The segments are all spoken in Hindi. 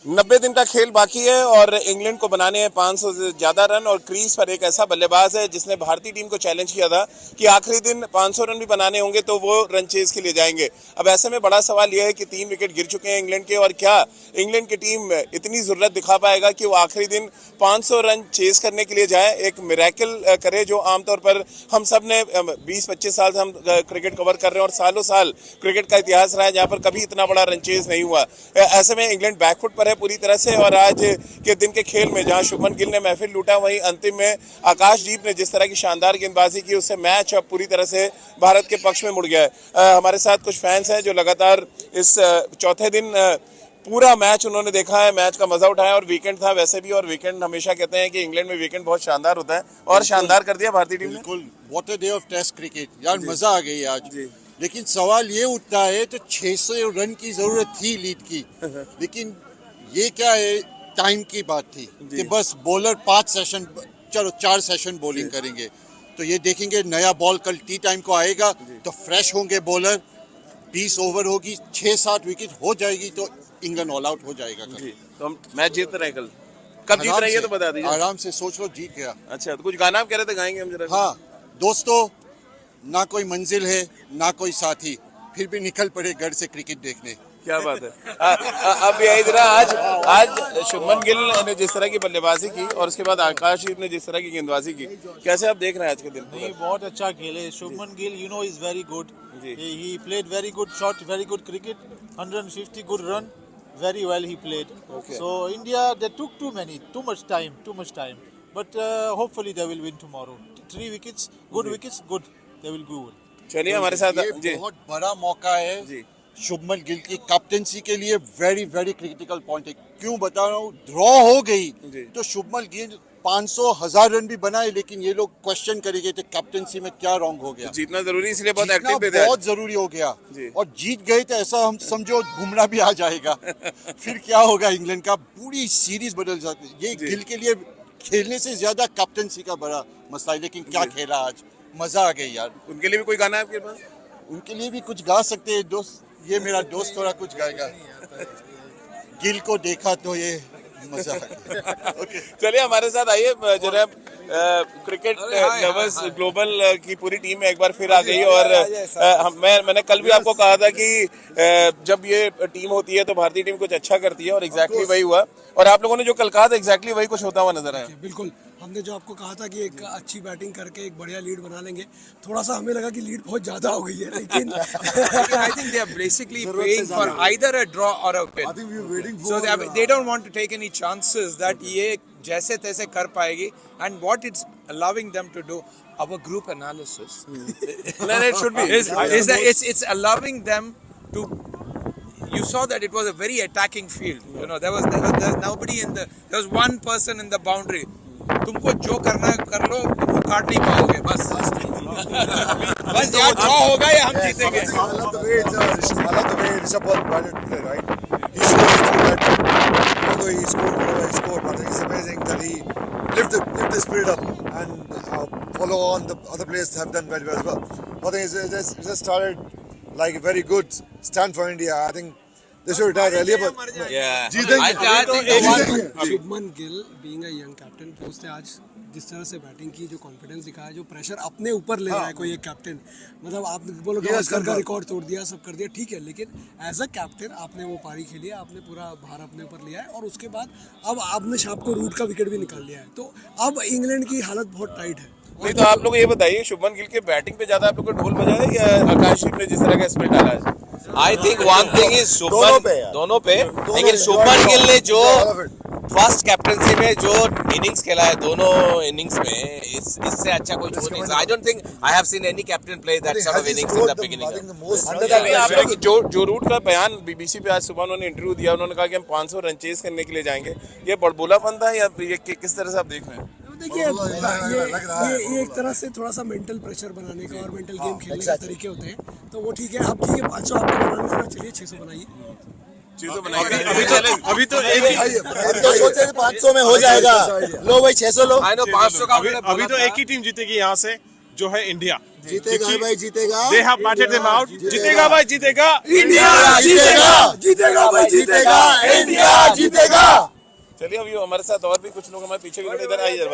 90 दिन का खेल बाकी है और इंग्लैंड को बनाने हैं 500 से ज्यादा रन और क्रीज पर एक ऐसा बल्लेबाज है जिसने भारतीय टीम को चैलेंज किया था कि आखिरी दिन 500 रन भी बनाने होंगे तो वो रन चेज के लिए जाएंगे। अब ऐसे में बड़ा सवाल यह है कि 3 विकेट गिर चुके हैं इंग्लैंड के और क्या इंग्लैंड की टीम इतनी जरूरत दिखा पाएगा कि वो आखिरी दिन 500 रन चेज करने के लिए जाए, एक मिरेकल करे जो आमतौर पर हम सब ने 20-25 साल से हम क्रिकेट कवर कर रहे हैं और सालों साल क्रिकेट का इतिहास रहा है जहां पर कभी इतना बड़ा रन चेज नहीं हुआ। ऐसे में इंग्लैंड बैकफुट पर है पूरी तरह से और आज के दिन के खेल में जहां शुभमन गिल ने महफिल लूटा वहीं अंतिम में आकाशदीप ने जिस तरह की शानदार गेंदबाजी की उससे मैच अब पूरी तरह से भारत के पक्ष में मुड़ गया है। हमारे साथ कुछ फैंस हैं जो लगातार इस चौथे दिन पूरा मैच उन्होंने देखा है, मैच का मजा उठाया और वीकेंड था वैसे भी, और वीकेंड हमेशा कहते हैं कि इंग्लैंड में वीकेंड बहुत शानदार होता है और शानदार कर दिया भारतीय टीम ने। बिल्कुल, what a day of test cricket यार, मजा आ गई आज। लेकिन सवाल ये उठता है तो 600 रन की जरूरत थी लीड की, लेकिन ये क्या है, टाइम की बात थी कि बस बॉलर 4 सेशन बॉलिंग करेंगे। तो ये देखेंगे नया बॉल कल टी टाइम को आएगा तो फ्रेश होंगे बॉलर, 20 ओवर होगी, 6-7 विकेट हो जाएगी तो इंग्लैंड ऑल आउट हो जाएगा कल। तो हम मैच जीत रहे हैं कल, कब जीत रहे हैं तो बता दीजिए। आराम से सोच लो, जीत गया। अच्छा, तो कुछ गाना आप कह रहे थे, गाएंगे हम जरा। हाँ दोस्तों, ना कोई मंजिल है ना कोई साथी, फिर भी निकल पड़े घर से क्रिकेट देखने। क्या बात है। अब यही तरह आज शुभमन गिल ने जिस तरह की बल्लेबाजी की और उसके बाद आकाशदीप ने जिस तरह की गेंदबाजी की, कैसे आप देख रहे हैं आज के दिन? नहीं, बहुत अच्छा खेले Shubman Gill, you know is very good, he played very good shot, very good cricket, 150 good run, very well he played. Okay. So India, they took too much time. But hopefully they will win tomorrow. 3 wickets, good wickets, good. They will go. चलिए हमारे साथ ये बहुत बड़ा मौका है शुभमन गिल की कैप्टेंसी के लिए, वेरी वेरी क्रिटिकल पॉइंट है। क्यों बता रहा हूँ, ड्रॉ हो गई तो शुभमन गिल 500,000 रन भी बनाए, लेकिन ये लोग क्वेश्चन करेंगे तो कैप्टेंसी में क्या रॉन्ग हो गया। जीतना जरूरी, इसलिए बहुत एक्टिव थे, बहुत जरूरी हो गया और जीत गए तो ऐसा हम समझो बुमराह भी आ जाएगा। फिर क्या होगा, इंग्लैंड का पूरी सीरीज बदल जाती है। ये गिल के लिए खेलने से ज्यादा कैप्टेंसी का बड़ा मसला है, लेकिन क्या खेला आज, मजा आ गई यार। उनके लिए भी कोई गाना है आपके पास? उनके लिए भी कुछ गा सकते हैं दोस्त, ये मेरा दोस्त थोड़ा कुछ गाएगा। गिल को देखा तो ये मजा आ गया। चलिए हमारे साथ आइए जरा, क्रिकेट लवर्स ग्लोबल की पूरी टीम एक बार फिर आ गई और मैंने कल भी आपको कहा था कि जब ये टीम होती है तो भारतीय टीम कुछ अच्छा करती है और एग्जैक्टली वही हुआ और आप लोगों ने जो कल कहा था एग्जैक्टली वही कुछ होता हुआ नजर आया। बिल्कुल, हमने जो आपको कहा था कि एक अच्छी बैटिंग करके एक बढ़िया लीड बना लेंगे, थोड़ा सा हमें लगा कि लीड बहुत ज्यादा हो गई है, लेकिन I think they are basically praying for either a draw or a win. I think we were waiting So for they don't want to take any chances that ये जैसे तैसे कर पाएगी, and what it's allowing them to do, our group analysis it should be is that it's allowing them to. You saw that it was a very attacking field. You know, there was nobody there was one person in the boundary. तुमको जो करना है कर लो, तुम काट नहीं पाओगे, बस बस यार ड्रॉ होगा या हम जीतेंगे। I love the way Rishabh Pant batted today, right? He showed that even though he scored whatever he scored, but it's amazing that he lift the spirit up and follow on. The other players have done very well as well. I think it's just started like a very good stand for India. I think they should retire earlier, but Shubman Gill being a young captain, उसने आज जिस तरह से बैटिंग की, जो कॉन्फिडेंस दिखाया, जो प्रेशर अपने ऊपर ले रहा है कोई एक कैप्टन, मतलब आप बोलो गावस्कर का रिकॉर्ड तोड़ दिया, सब कर दिया, ठीक है, लेकिन एज अ कैप्टन आपने वो पारी खेली है, आपने पूरा भार अपने ऊपर लिया है और उसके बाद अब आपने शाम को रूट का विकेट भी निकाल लिया है, तो अब इंग्लैंड की हालत बहुत टाइट है। नहीं तो आप लोग ये बताइए, शुभमन गिल के बैटिंग पे ज्यादा आप लोग को ढोल बजा है या आकाशदीप ने जिस तरह का स्पिरिट डाला है? I think one thing is दोनों पे लेकिन शुभमन गिल ने जो फर्स्ट कैप्टनसी में जो इनिंग्स खेला है, दोनों इनिंग्स में, इससे अच्छा कोई हो नहीं। I don't think I have seen any captain play that sort of innings in the beginning. जो रूट का बयान बीबीसी पे आज सुबह उन्होंने इंटरव्यू दिया, उन्होंने कहा कि हम 500 रन चेज करने के लिए जाएंगे, ये बड़बोलापन था या ये किस तरह से आप देख रहे हैं? देखिए, ये एक तरह से थोड़ा सा मेंटल प्रेशर बनाने का और मेंटल गेम खेलने के तरीके होते हैं, तो वो ठीक है। अब ठीक है, 500 आपको बनाने से, चलिए 600 बनाइए। अभी तो सोच रहे 500 में हो जाएगा, लो भाई 600 लो। 500 का अभी तो एक ही टीम जीतेगी यहाँ से, जो है इंडिया। जीतेगा भाई, जीतेगा। They have batted them out. जीतेगा भाई, जीतेगा। इंडिया जीतेगा, जीतेगा भाई, जीतेगा, इंडिया जीतेगा। चलिए अभी हमारे साथ और भी कुछ लोग हमारे पीछे भी खड़े, इधर आइए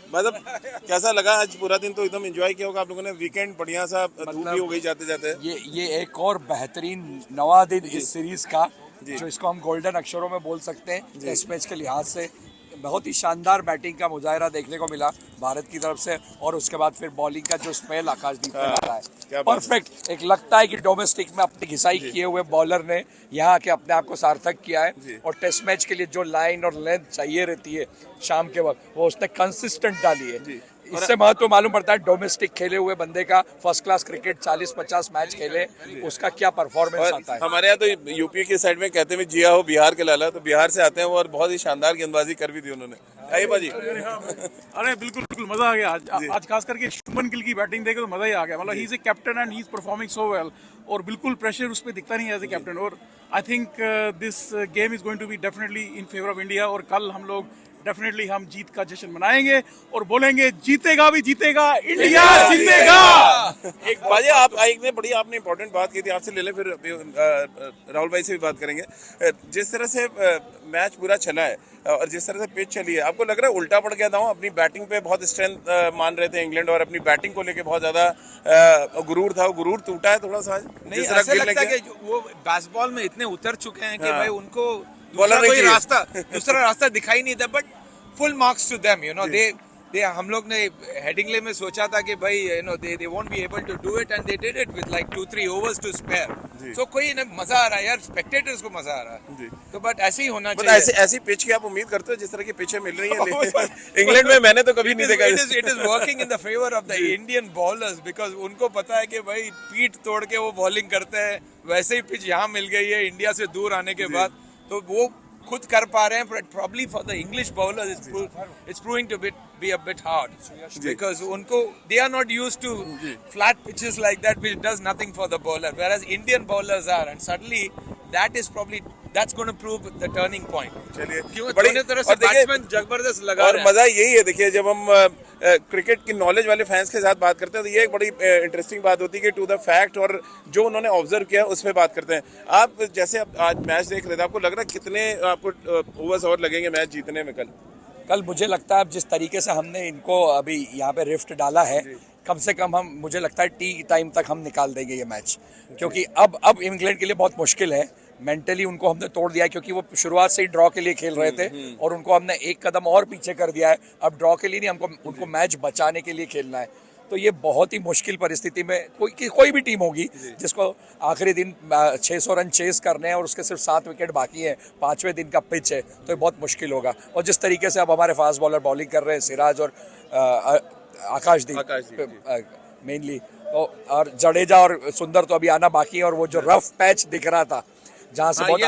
मतलब कैसा लगा आज पूरा दिन? तो एकदम एंजॉय किया होगा आप लोगों ने, वीकेंड बढ़िया सा, धूप भी हो गई जाते जाते। ये एक और बेहतरीन नवा दिन इस सीरीज का, जो इसको हम गोल्डन अक्षरों में बोल सकते हैं टेस्ट मैच के लिहाज से। बहुत ही शानदार बैटिंग का मुजाहरा देखने को मिला भारत की तरफ से, और उसके बाद फिर बॉलिंग का जो स्पेल आकाशदीप ने डाला है परफेक्ट। एक लगता है कि डोमेस्टिक में अपनी घिसाई किए हुए बॉलर ने यहाँ आके अपने आप को सार्थक किया है, और टेस्ट मैच के लिए जो लाइन और लेंथ चाहिए रहती है शाम के वक्त, वो उसने कंसिस्टेंट डाली है। इससे महत्व मालूम पड़ता है डोमेस्टिक खेले हुए बंदे का, फर्स्ट क्लास क्रिकेट 40-50 मैच खेले, उसका क्या परफॉर्मेंस आता है। हमारे यहाँ तो यूपी के साइड में कहते हैं जिया हो बिहार के लाला, तो बिहार से आते हैं वो, और बहुत ही शानदार गेंदबाजी कर भी दी उन्होंने। आइए बाजी। अरे बिल्कुल बिल्कुल मजा आ गया आज खास करके शुभमन गिल की बैटिंग देखे तो मजा ही आ गया। मतलब he is a captain and he is performing so well, और बिल्कुल प्रेशर उस पर दिखता नहीं है एज ए कैप्टन। और I think this game is going to be definitely in favour of India, और कल हम लोग डेफिनेटली हम जीत का जश्न मनाएंगे और बोलेंगे जीतेगा भी जीतेगा, इंडिया जीतेगा। एक बाजी आप एक ने बड़ी आपने इंपॉर्टेंट बात की थी, आपसे ले लें फिर राहुल भाई से भी बात करेंगे। जिस तरह से मैच पूरा चला है और जिस तरह से पिच चली है, आपको लग रहा है उल्टा पड़ गया था? अपनी बैटिंग पे बहुत स्ट्रेंथ मान रहे थे इंग्लैंड, और अपनी बैटिंग को लेके बहुत ज्यादा गुरूर था, वो गुरूर टूटा है थोड़ा सा आज? नहीं, ऐसा लगता है कि वो बेसबॉल में इतने उतर चुके हैं कि भाई उनको बॉलर दूसरा रास्ता दिखाई नहीं था। But full marks to them, you know, they हम लोग ने हेडिंगले में सोचा था कि भाई you know they won't be able to do it, and they did it with like 2-3 overs to spare. So कोई ना मजा आ रहा है यार, स्पेक्टेटर्स को मजा आ रहा है। तो बट ऐसे ही होना चाहिए। ऐसी पिच की आप उम्मीद करते हो जिस तरह की पिचें मिल रही हैं इंग्लैंड में? मैंने तो कभी नहीं देखा। It is working in the favour of the Indian bowlers, because उनको पता है कि भाई पीठ तोड़ के वो बॉलिंग करते हैं, वैसे ही पिच यहाँ मिल गई है इंडिया से दूर आने के बाद, तो वो खुद कर पा रहे हैं। But probably for the English bowlers it's proving to be a bit hard, because उनको they are not used to flat pitches like that which does nothing for the bowler, whereas Indian bowlers are, and suddenly that is probably that's going to prove the turning point. चलिए बड़ी तरह से बैट्समैन जबरदस्त लगा और मजा यही है। देखिए जब हम क्रिकेट की नॉलेज वाले फैंस के साथ बात करते हैं तो ये एक बड़ी इंटरेस्टिंग बात होती है कि टू द फैक्ट और जो उन्होंने ऑब्जर्व किया उस पर बात करते हैं। आप जैसे आज मैच देख रहे थे, आपको लग रहा है कितने आपको ओवर्स और लगेंगे मैच जीतने में? कल मुझे लगता है अब जिस तरीके से हमने इनको अभी यहाँ पे रिफ्ट डाला है, कम से कम हम मुझे लगता है टी टाइम तक हम निकाल देंगे ये मैच, क्योंकि अब इंग्लैंड के लिए बहुत मुश्किल है। मेंटली उनको हमने तोड़ दिया है, क्योंकि वो शुरुआत से ही ड्रॉ के लिए खेल रहे थे और उनको हमने एक कदम और पीछे कर दिया है। अब ड्रॉ के लिए नहीं, हमको उनको मैच बचाने के लिए खेलना है। तो ये बहुत ही मुश्किल परिस्थिति में कोई भी टीम होगी जिसको आखिरी दिन 600 रन चेस करने हैं और उसके सिर्फ 7 विकेट बाकी हैं, 5वें दिन का पिच है, तो ये बहुत मुश्किल होगा। और जिस तरीके से अब हमारे फास्ट बॉलर बॉलिंग कर रहे हैं, सिराज और आकाशदीप मेनली, और जडेजा और सुंदर तो अभी आना बाकी है। और वो जो रफ पैच दिख रहा था जहाँ से बहुत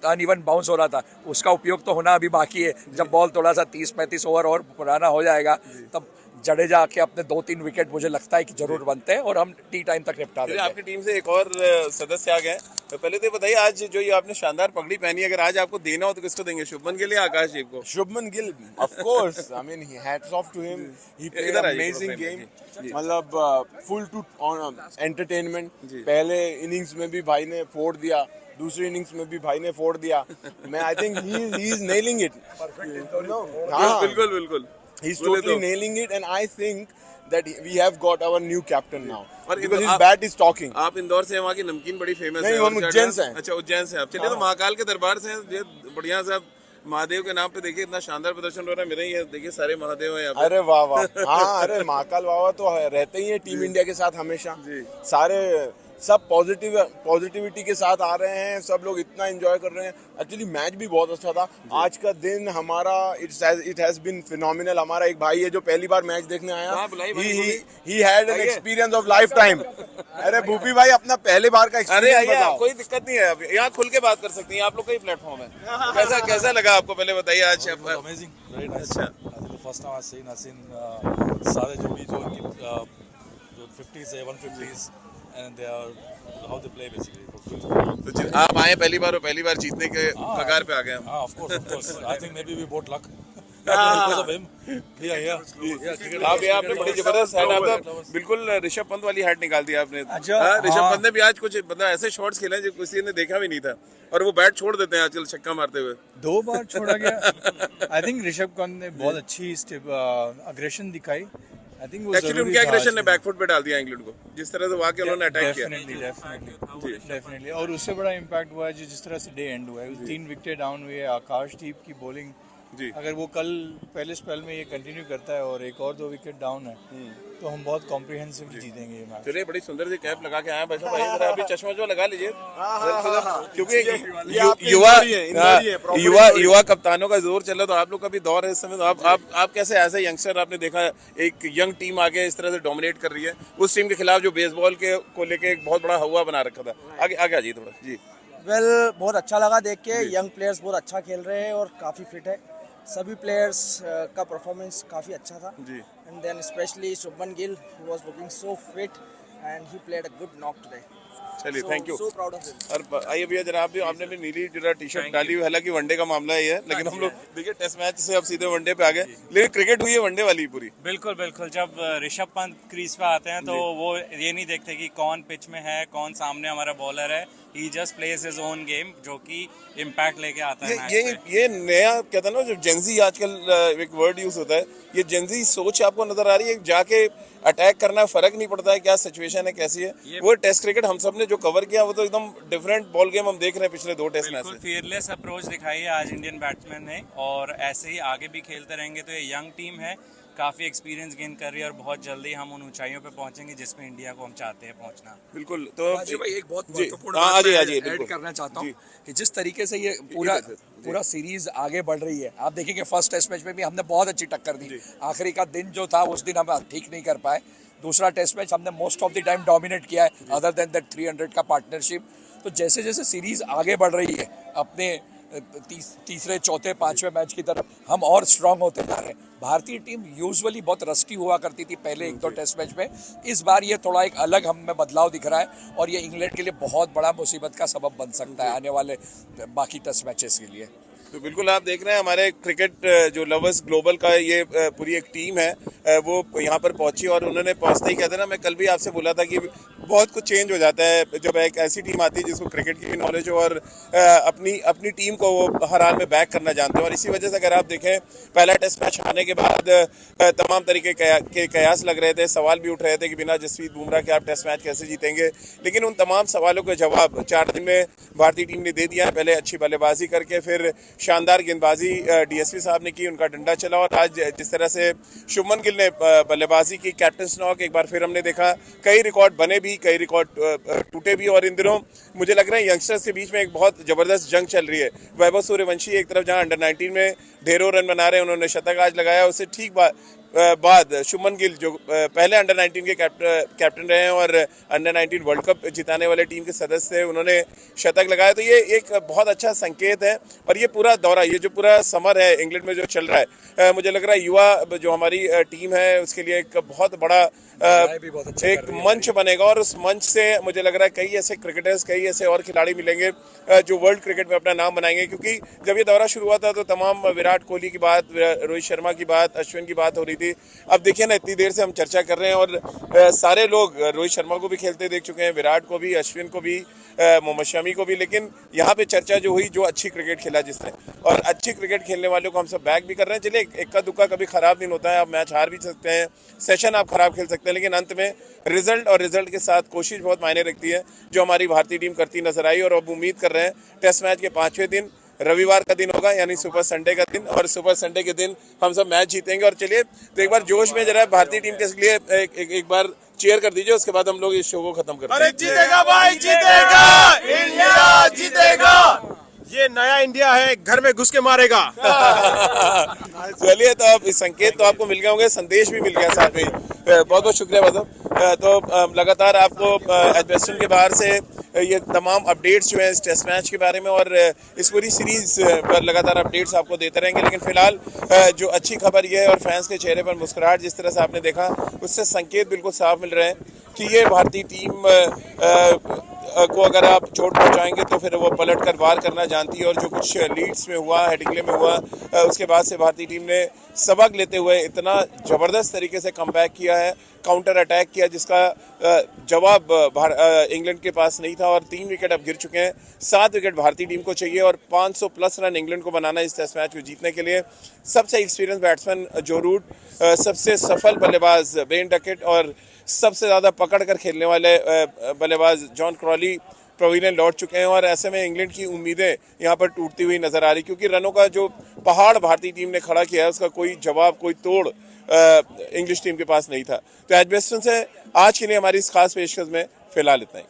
अनइवन बाउंस हो रहा था, उसका उपयोग तो होना अभी बाकी है। जब बॉल थोड़ा सा 30-35 ओवर और पुराना हो जाएगा तब जडेजा आके अपने 2-3 विकेट मुझे लगता है कि जरूर बनते हैं और हम टी टाइम तक निपटा देंगे। आपकी टीम से एक और सदस्य आ गए, तो पहले तो बताइए आज जो ये आपने शानदार पगड़ी पहनी है, अगर आज आपको देना हो तो किसको देंगे? शुभमन गिल या आकाशदीप को? Shubman Gill, of course. I mean, hats off to him. He played an amazing game. मतलब full to entertainment. पहले इनिंग्स में भी भाई ने फोड़ दिया, दूसरी इनिंग्स में भी भाई ने फोड़ दिया। मैं I think he is nailing it. बिल्कुल He's totally nailing it, and I think that we have got our new captain now. Because his bat is talking. आप इंदौर से, वहाँ की नमकीन बड़ी फेमस है। नहीं, हम उज्जैन से हैं। अच्छा, उज्जैन से आप। चलिए तो महाकाल के दरबार से हैं, बढ़िया सा महादेव के नाम पे देखिए इतना शानदार प्रदर्शन हो रहा है। मेरे ही देखिए सारे महादेव हैं यहाँ पे। अरे वाह वाह, हाँ, अरे महाकाल बाबा तो रहते ही है टीम इंडिया के साथ हमेशा। सारे सब पॉजिटिविटी के साथ आ रहे हैं, सब लोग इतना एंजॉय कर रहे हैं। एक्चुअली मैच भी बहुत अच्छा था आज का दिन हमारा। It has been phenomenal. हमारा एक भाई है जो पहली बार मैच देखने आया, he had an experience of life time. अरे भूपी भाई, अपना पहले बार का एक्सपीरियंस बताओ। कोई दिक्कत नहीं है, यहाँ खुल के बात कर सकती हैं आप लोग का ही प्लेटफॉर्म है। कैसा लगा आपको, पहले बताइए आज? Amazing, very nice. First time I seen सारे जो 50s है, 150s and they are how they play basically. तो आप आए पहली बार जीतने के कगार पे आ गए। हाँ, of course. I think maybe we brought luck. Because of him. आप ये आपने बड़ी जबरदस्त हैट, आप तो बिल्कुल ऋषभ पंत वाली हैट निकाल दी आपने। अच्छा, हाँ, ऋषभ हाँ। पंत ने भी आज कुछ मतलब ऐसे शॉट्स खेले हैं जो किसी ने देखा भी नहीं था, और वो बैट छोड़ देते हैं आजकल छक्का मारते हुए। 2 बार छोड़ा गया। आई थिंक ऋषभ पंत ने बहुत अच्छी अग्रेशन दिखाई। आई थिंक वो एक्चुअली उनके एग्रेशन ने बैकफुट पे डाल दिया इंग्लैंड को, जिस तरह से वहां के उन्होंने अटैक किया। डेफिनेटली और उससे बड़ा इम्पैक्ट हुआ है जिस तरह से डे एंड हुआ है। 3 विकेट डाउन हुए। आकाशदीप की बॉलिंग, अगर वो कल पहले स्पेल में ये कंटिन्यू करता है और एक और 2 विकेट डाउन है तो हम बहुत कॉम्प्रिहेंसिवली जीतेंगे ये मैच। चलिए, बड़ी सुंदर सी कैप लगा के आए भाई साहब, जरा अभी चश्मा जो लगा लीजिए, क्योंकि युवा कप्तानों का जोर चल रहा, तो आप लोग का भी दौर है इस समय, तो आप कैसे एज ए यंगस्टर आपने देखा एक यंग टीम आगे इस तरह से डोमिनेट कर रही है उस टीम के खिलाफ जो बेसबॉल के को लेके एक बहुत बड़ा हवा बना रखा था। आगे आ जाइए थोड़ा जी। बहुत अच्छा लगा देख के, यंग प्लेयर्स बहुत अच्छा खेल रहे हैं और काफ़ी फिट है। सभी प्लेयर्स का परफॉर्मेंस काफ़ी अच्छा था जी। And then specially Shubman Gill, he was looking so fit and he played a good knock today. चलिए, thank you. So proud of him. और आइए भैया, जरा आप भी, आपने भी नीली जरा टी-शर्ट डाली हुई, हालांकि वनडे का मामला ही है, लेकिन हम लोग देखिए टेस्ट मैच से अब सीधे वनडे पे आ गए, लेकिन क्रिकेट हुई है वनडे वाली पूरी। बिल्कुल बिल्कुल। जब ऋषभ पंत क्रीज पे आते हैं तो वो ये नहीं देखते कि कौन पिच में है, कौन सामने हमारा बॉलर है। He just plays his own game, जो कि इम्पैक्ट लेके आता है मैच पे। ये नया कहता है ना, जो जेंजी आजकल एक वर्ड यूज होता है, ये जेंजी सोच आपको नजर आ रही है। जाके अटैक करना, फर्क नहीं पड़ता है क्या सिचुएशन है, कैसी है। वो टेस्ट क्रिकेट हम सब ने जो कवर किया वो तो एकदम डिफरेंट बॉल गेम हम देख रहे हैं पिछले 2 टेस्ट मैच से। फियरलेस अप्रोच दिखाई है आज इंडियन बैट्समैन ने, और ऐसे ही आगे भी खेलते रहेंगे तो ये यंग टीम है, काफी एक्सपीरियंस गेन कर रही है और बहुत जल्दी हम उन ऊंचाइयों पे पहुंचेंगे जिसमें इंडिया को हम चाहते हैं पहुंचना। बिल्कुल। तो भाई एक बहुत महत्वपूर्ण बात ऐड करना चाहता हूँ कि जिस तरीके से ये पूरा सीरीज आगे बढ़ रही है, आप देखेंगे फर्स्ट टेस्ट मैच में भी हमने बहुत अच्छी टक्कर दी। आखिरी का दिन जो था उस दिन हम ठीक नहीं कर पाए। दूसरा टेस्ट मैच हमने most of the time dominate किया है, अदर देन दैट 300 का पार्टनरशिप। तो जैसे जैसे सीरीज आगे बढ़ रही है अपने तीसरे, चौथे, 5वें मैच की तरफ, हम और स्ट्रांग होते जा रहे हैं। भारतीय टीम यूजुअली बहुत रस्टी हुआ करती थी पहले 1-2 टेस्ट मैच में। इस बार ये थोड़ा एक अलग हम में बदलाव दिख रहा है और ये इंग्लैंड के लिए बहुत बड़ा मुसीबत का सबब बन सकता है आने वाले बाकी टेस्ट मैचेस के लिए। तो बिल्कुल आप देख रहे हैं हमारे क्रिकेट जो लवर्स ग्लोबल का ये पूरी एक टीम है, वो यहाँ पर पहुंची, और उन्होंने पहुंचते ही कहते ना, मैं कल भी आपसे बोला था कि बहुत कुछ चेंज हो जाता है जब एक ऐसी टीम आती है जिसको क्रिकेट की नॉलेज हो और अपनी टीम को वो हर हाल में बैक करना जानते हैं। और इसी वजह से अगर आप देखें, पहला टेस्ट मैच हारने के बाद तमाम तरीके के कयास लग रहे थे, सवाल भी उठ रहे थे कि बिना जसप्रीत बुमराह के आप टेस्ट मैच कैसे जीतेंगे, लेकिन उन तमाम सवालों के जवाब 4 दिन में भारतीय टीम ने दे दिया। पहले अच्छी बल्लेबाजी करके, फिर शानदार गेंदबाजी डीएसपी साहब ने की, उनका डंडा चला, और आज जिस तरह से शुभमन गिल ने बल्लेबाजी की, कैप्टन नॉक एक बार फिर हमने देखा। कई रिकॉर्ड बने भी, कई रिकॉर्ड टूटे भी, और इन दिनों मुझे लग रहा है यंगस्टर्स के बीच में एक बहुत जबरदस्त जंग चल रही है। वैभव सूर्यवंशी एक तरफ जहां अंडर 19 में ढेरों रन बना रहे हैं, उन्होंने शतक आज लगाया। उससे ठीक बाद शुभमन गिल जो पहले अंडर 19 के कैप्टन रहे हैं और अंडर 19 वर्ल्ड कप जिताने वाले टीम के सदस्य थे, उन्होंने शतक लगाया। तो ये एक बहुत अच्छा संकेत है। और ये पूरा दौरा, ये जो पूरा समर है इंग्लैंड में जो चल रहा है, मुझे लग रहा है युवा जो हमारी टीम है उसके लिए एक बहुत बड़ा एक मंच बनेगा, और उस मंच से मुझे लग रहा है कई ऐसे क्रिकेटर्स, कई ऐसे और खिलाड़ी मिलेंगे जो वर्ल्ड क्रिकेट में अपना नाम बनाएंगे। क्योंकि जब ये दौरा शुरू हुआ था तो तमाम विराट कोहली की बात, रोहित शर्मा की बात, अश्विन की बात हो रही थी। अब देखिए ना, इतनी देर से हम चर्चा कर रहे हैं और सारे लोग रोहित शर्मा को भी खेलते देख चुके हैं, विराट को भी, अश्विन को भी, मोहम्मद शमी को भी, लेकिन यहाँ पे चर्चा जो हुई, जो अच्छी क्रिकेट खेला जिसने, और अच्छी क्रिकेट खेलने वालों को हम सब बैक भी कर रहे हैं। चलिए, इक्का दुक्का कभी खराब दिन होता है, आप मैच हार भी सकते हैं, सेशन आप खराब खेल सकते हैं, लेकिन अंत में रिजल्ट और रिजल्ट के साथ कोशिश बहुत मायने रखती है, जो हमारी भारतीय टीम करती नजर आई। और अब उम्मीद कर रहे हैं टेस्ट मैच के 5वें दिन रविवार का दिन होगा, यानी सुपर संडे का दिन, और सुपर संडे के दिन हम सब मैच जीतेंगे। और चलिए, तो एक बार जोश में जरा भारतीय टीम के लिए एक बार चीयर कर दीजिए, उसके बाद हम लोग इस शो को खत्म करते हैं। अरे जीतेगा भाई, जीतेगा, इंडिया जीतेगा, ये नया इंडिया है, घर में घुस के मारेगा। चलिए, तो अब इस संकेत तो आपको मिल गए होंगे, संदेश भी मिल गया साथ में। बहुत बहुत शुक्रिया बदम। तो लगातार आपको एडवेस्टर्न के बाहर से ये तमाम अपडेट्स जो है इस टेस्ट मैच के बारे में और इस पूरी सीरीज पर लगातार अपडेट्स आपको देते रहेंगे। लेकिन फिलहाल जो अच्छी खबर ये है, और फैंस के चेहरे पर मुस्कुराहट जिस तरह से आपने देखा, उससे संकेत बिल्कुल साफ मिल रहे हैं कि ये भारतीय टीम को अगर आप चोट पहुंचाएंगे तो फिर वो पलट कर वार करना जानती है, और जो कुछ लीड्स में हुआ, हेडिंग्ले में हुआ, उसके बाद से भारतीय टीम ने सबक लेते हुए इतना ज़बरदस्त तरीके से कमबैक किया है, काउंटर अटैक किया, जिसका जवाब इंग्लैंड के पास नहीं था। और 3 विकेट अब गिर चुके हैं, 7 विकेट भारतीय टीम को चाहिए और 500 प्लस रन इंग्लैंड को बनाना इस टेस्ट मैच में जीतने के लिए। सबसे एक्सपीरियंस बैट्समैन जो रूट, सबसे सफल बल्लेबाज बेन डकेट और सबसे ज़्यादा पकड़ कर खेलने वाले बल्लेबाज जॉन क्रॉली पवेलियन लौट चुके हैं। और ऐसे में इंग्लैंड की उम्मीदें यहाँ पर टूटती हुई नजर आ रही, क्योंकि रनों का जो पहाड़ भारतीय टीम ने खड़ा किया है उसका कोई जवाब, कोई तोड़ इंग्लिश टीम के पास नहीं था। तो एजबेस्टन से आज के लिए हमारी इस खास पेशकश में फिलहाल इतना ही।